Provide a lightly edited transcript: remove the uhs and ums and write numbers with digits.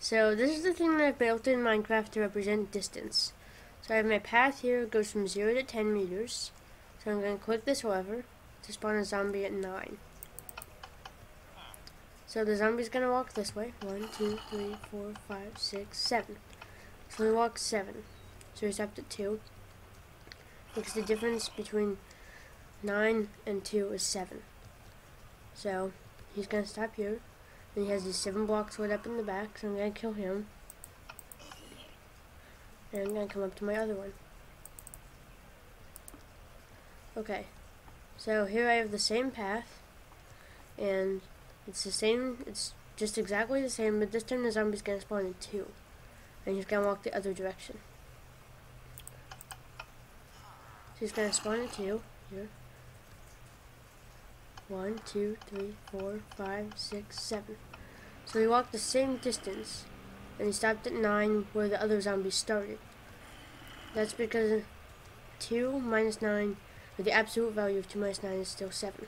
So this is the thing that I built in Minecraft to represent distance. So I have my path here, it goes from 0 to 10 meters. So I'm going to click this lever to spawn a zombie at 9. So the zombie's going to walk this way. 1, 2, 3, 4, 5, 6, 7. So he walks 7. So he stopped at 2. Because the difference between 9 and 2 is 7. So he's going to stop here. And he has these 7 blocks lit up in the back. So I'm going to kill him. And I'm going to come up to my other one. Okay. So here I have the same path. And it's the same, it's just exactly the same, but this time the zombie's going to spawn in 2. And he's going to walk the other direction. So he's going to spawn in 2 here. 1, 2, 3, 4, 5, 6, 7. So he walked the same distance, and he stopped at 9 where the other zombies started. That's because 2 minus 9, or the absolute value of 2 minus 9 is still 7.